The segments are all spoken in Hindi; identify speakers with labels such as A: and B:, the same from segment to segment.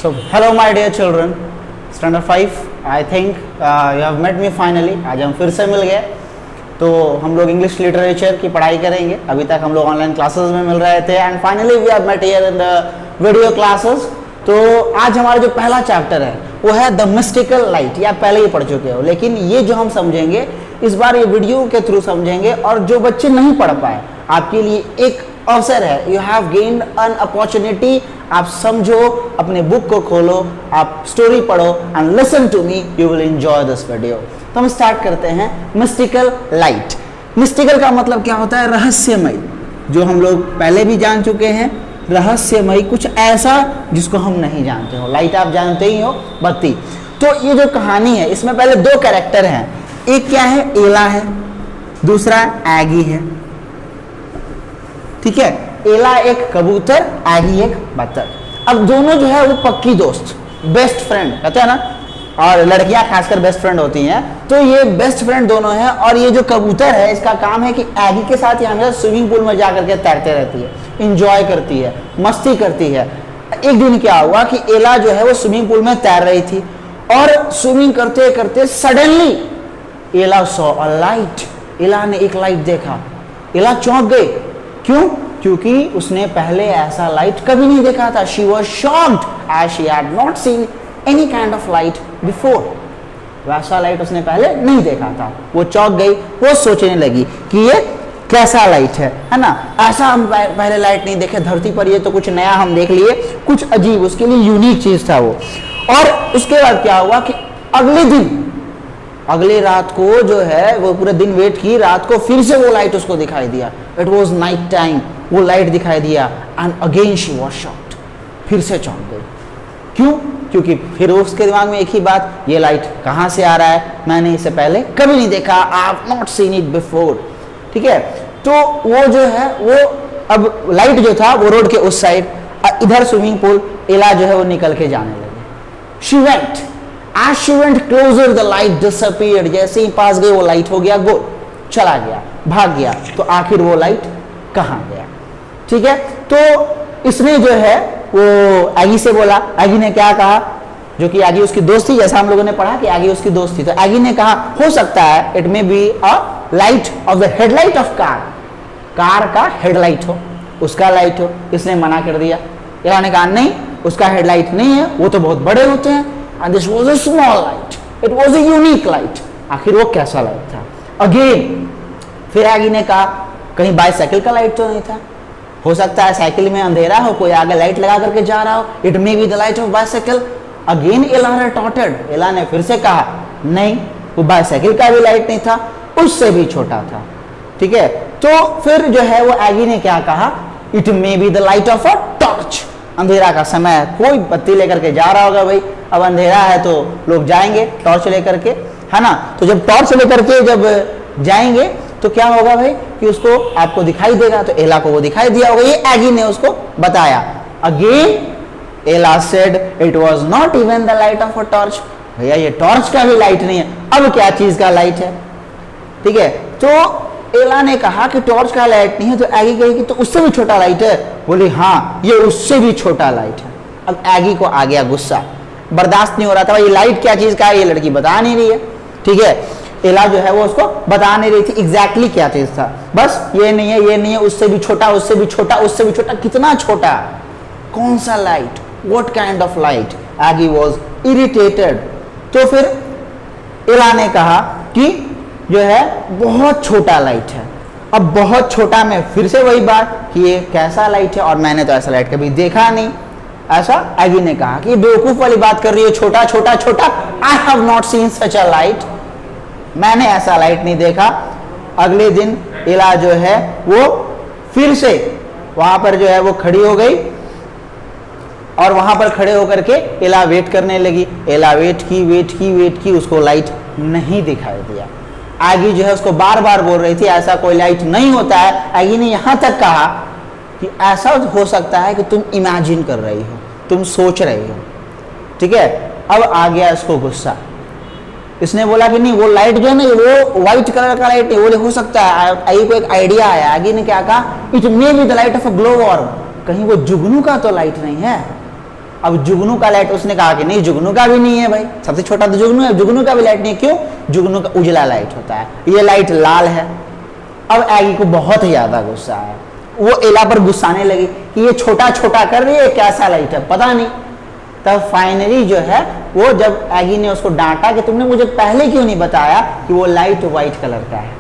A: So, hello my dear children, standard 5. I think you have met me finally. आज हम फिर से मिल गए। तो हम लोग इंग्लिश लिटरेचर की पढ़ाई करेंगे। अभी तक हम लोग ऑनलाइन क्लासेस में मिल रहे थे and finally we have met here in the video classes. तो आज हमारा जो पहला चैप्टर है वो है द मिस्टिकल लाइट। ये आप पहले ही पढ़ चुके हो, लेकिन ये जो हम समझेंगे इस बार ये वीडियो के थ्रू समझेंगे। और जो बच्चे नहीं पढ़ पाए आपके लिए एक अवसर है, you have gained an opportunity. आप समझो, अपने बुक को खोलो, आप स्टोरी पढ़ो and listen to me, you will enjoy this video. तो हम स्टार्ट करते हैं मिस्टिकल लाइट। मिस्टिकल का मतलब क्या होता है? रहस्यमय, जो हम लोग पहले भी जान चुके हैं। रहस्यमय कुछ ऐसा जिसको हम नहीं जानते हो। लाइट आप जानते ही हो, बत्ती। तो ये जो कहानी है इसमें पहले दो कैरेक्टर हैं। एक क्या है? एला है, दूसरा एगी है। ठीक है, एला एक कबूतर, एगी एक बत्तख। अब दोनों जो है वो पक्की दोस्त, बेस्ट फ्रेंड कहते हैं ना, और लड़कियां खासकर बेस्ट फ्रेंड होती हैं। तो ये बेस्ट फ्रेंड दोनों हैं। और ये जो कबूतर है इसका काम है कि एगी के साथ ये हमेशा स्विमिंग पूल में जाकर के तैरते रहती है, इंजॉय करती है, मस्ती करती है। एक दिन क्या हुआ कि एला जो है वो स्विमिंग पूल में तैर रही थी और स्विमिंग करते करते सडनली एला सॉ अ लाइट। एला ने एक लाइट देखा। एला चौंक गई। क्यों? क्योंकि उसने पहले ऐसा लाइट कभी नहीं देखा था। She was shocked as she had not seen any kind of light before. वैसा लाइट उसने पहले नहीं देखा था। वो चौंक गई। वो सोचने लगी कि ये कैसा लाइट है ना? ऐसा हम पहले लाइट नहीं देखे धरती पर, ये तो कुछ नया हम देख लिए, कुछ अजीब, उसके लिए यूनिक चीज था वो। और उसके बाद क्या हुआ कि अगले दिन, अगले रात को जो है वो पूरे दिन वेट की, रात को फिर से वो लाइट उसको दिखाई दिया। इट वॉज नाइट टाइम, वो लाइट दिखाई दिया and again she was shocked. फिर से चौंक गई। क्यों? क्योंकि फिर उसके दिमाग में एक ही बात, ये लाइट कहाँ से आ रहा है? मैंने इसे पहले कभी नहीं देखा। I have not seen it before. ठीक है, तो वो जो है वो अब लाइट जो था वो रोड के उस साइड, इधर स्विमिंग पूल, एला जो है वो निकल के जाने लगे। She went, as she went closer the light disappeared। जैसे ही पास गई वो लाइट हो गया गोल, चला गया, भाग गया। तो आखिर वो लाइट कहाँ गया? ठीक है, तो इसने जो है वो एगी से बोला। एगी ने क्या कहा? जो कि एगी उसकी दोस्त थी, जैसा हम लोगों ने पढ़ा कि एगी उसकी दोस्त थी। तो एगी ने कहा हो सकता है it may be a light of the headlight of car. Car का हेडलाइट हो, उसका लाइट हो। इसने मना कर दिया। एला ने कहा नहीं, उसका हेडलाइट नहीं है, वो तो बहुत बड़े होते हैं। And this was a small light. It was a unique light. आखिर वो कैसा लाइट था? Again, फिर एगी ने कहा कहीं बाईसाइकिल का लाइट तो नहीं था? हो सकता है साइकिल में अंधेरा हो, कोई आगे लाइट लगा करके जा रहा हो। It may be the light of bicycle. Again, एला retorted. एला ने फिर से कहा नहीं, वो बाईसाइकिल का भी लाइट नहीं था, उससे भी छोटा था। ठीक है, तो फिर जो है वो एगी ने क्या कहा? It may be the light of a torch. अंधेरा का समय है, कोई बत्ती लेकर के जा रहा होगा। भाई अब अंधेरा है तो लोग जाएंगे टॉर्च लेकर के, है ना? तो जब टॉर्च लेकर के जब जाएंगे तो क्या होगा भाई कि उसको आपको दिखाई देगा। तो एला को वो दिखाई दिया होगा, ये एगी ने उसको बताया। अगेन एला said it was not even the light of a torch. भैया ये टॉर्च का भी लाइट नहीं है, अब क्या चीज का लाइट है? ठीक है, तो एला ने कहा कि टॉर्च का लाइट नहीं है। तो एगी कही कि तो उससे भी छोटा लाइट है? बोली हाँ, ये उससे भी छोटा लाइट है। अब एगी को आ गया गुस्सा, बर्दाश्त नहीं हो रहा था। ये लाइट क्या चीज का है, ये लड़की बता नहीं रही है। ठीक है, एला जो है वो उसको बता नहीं रही थी एग्जैक्टली क्या चीज था। बस ये नहीं है, ये नहीं है, उससे भी छोटा, उससे भी छोटा, उससे भी छोटा। कितना छोटा? कौन सा light? What kind of light? Aggie was irritated. तो फिर एला ने कहा कि जो है बहुत छोटा लाइट है। अब बहुत छोटा में फिर से वही बात कि ये कैसा लाइट है, और मैंने तो ऐसा लाइट कभी देखा नहीं। ऐसा एगी ने कहा कि बेवकूफ वाली बात कर रही है, छोटा छोटा छोटा। I have not seen such a light. मैंने ऐसा लाइट नहीं देखा। अगले दिन एला जो है वो फिर से वहां पर जो है वो खड़ी हो गई और वहां पर खड़े होकर के एला वेट करने लगी। एला वेट की, उसको लाइट नहीं दिखाई दिया। एगी जो है उसको बार बार बोल रही थी ऐसा कोई लाइट नहीं होता है। एगी ने यहां तक कहा कि ऐसा हो सकता है कि तुम इमेजिन कर रही हो, तुम सोच रही हो। ठीक है, अब आ गया इसको गुस्सा। इसने बोला कि नहीं, वो लाइट जो है ना वो व्हाइट कलर का लाइट नहीं, वो हो सकता है। एगी को एक आइडिया आया। एगी ने क्या कहा? It may be the light of a glow worm. कहीं वो जुगनू का तो लाइट नहीं है? अब जुगनू का लाइट, उसने कहा कि नहीं जुगनू का भी नहीं है भाई, सबसे छोटा तो जुगनू है, जुगनू का भी लाइट नहीं है। क्यों? जुगनू का उजला लाइट होता है, ये लाइट लाल है। अब एगी को बहुत ही ज्यादा गुस्सा है, वो एला पर गुस्साने लगी कि ये छोटा छोटा कर रही है, कैसा लाइट है पता नहीं। तब फाइनली जो है वो जब एगी ने उसको डांटा कि तुमने मुझे पहले क्यों नहीं बताया कि वो लाइट व्हाइट कलर का है,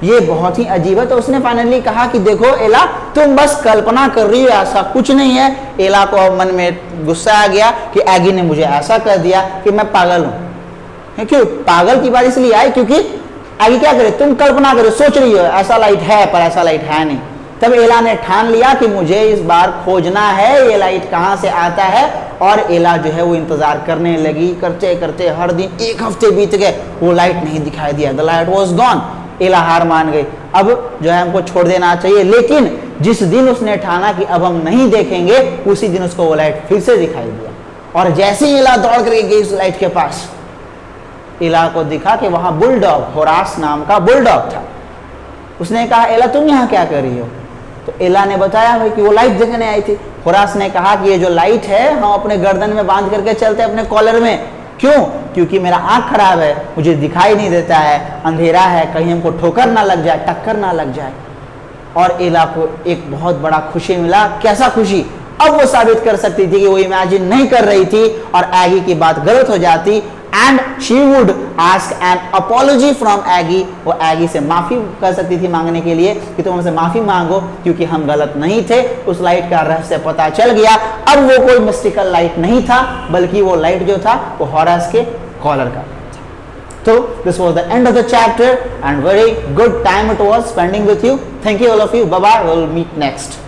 A: ये बहुत ही अजीब है। तो उसने फाइनली कहा कि देखो एला, तुम बस कल्पना कर रही हो, ऐसा कुछ नहीं है। एला को अब मन में गुस्सा आ गया कि एगी ने मुझे ऐसा कर दिया कि मैं पागल हूं। क्यों पागल की बात इसलिए आई क्योंकि एगी क्या करे, तुम कल्पना करो, सोच रही हो ऐसा लाइट है पर ऐसा लाइट है नहीं। तब एला ने ठान लिया कि मुझे इस बार खोजना है ये लाइट कहां से आता है, और एला जो है वो इंतजार करने लगी। करते करते हर दिन 1 हफ्ते बीत गए, वो लाइट नहीं दिखाई दिया, द लाइट वॉज गॉन। एला हार मान गई, अब जो है हमको छोड़ देना चाहिए। लेकिन जिस दिन उसने ठाना कि अब हम नहीं देखेंगे, उसी दिन उसको वो लाइट फिर से दिखाई दिया। और जैसे ही एला दौड़ करके गई उस लाइट के पास, एला को दिखा कि वहां बुलडॉग, होरास नाम का बुलडॉग था। उसने कहा एला तुम यहाँ क्या कर रही हो? तो एला ने बताया भाई कि वो लाइट देखने आई थी। होरास ने कहा कि ये जो लाइट है हम अपने गर्दन में बांध करके चलते हैं, अपने कॉलर में। क्यों? क्योंकि मेरा आंख खराब है, मुझे दिखाई नहीं देता है, अंधेरा है, कहीं हमको ठोकर ना लग जाए, टक्कर ना लग जाए। और एला को एक बहुत बड़ा खुशी मिला। कैसा खुशी? अब वो साबित कर सकती थी कि वो इमेजिन नहीं कर रही थी और एगी की बात गलत हो जाती, and she would ask an apology from Aggie. वो एगी से माफी कर सकती थी मांगने के लिए कि तुम हमसे माफी मांगो क्योंकि हम गलत नहीं थे। उस लाइट का रहस्य पता चल गया। अब वो कोई मिस्टिकल लाइट नहीं था, बल्कि वो लाइट जो था वो हॉरस के कॉलर का था। तो this was the end of the chapter and very good time it was spending with you. Thank you all of you, bye bye, we will meet next.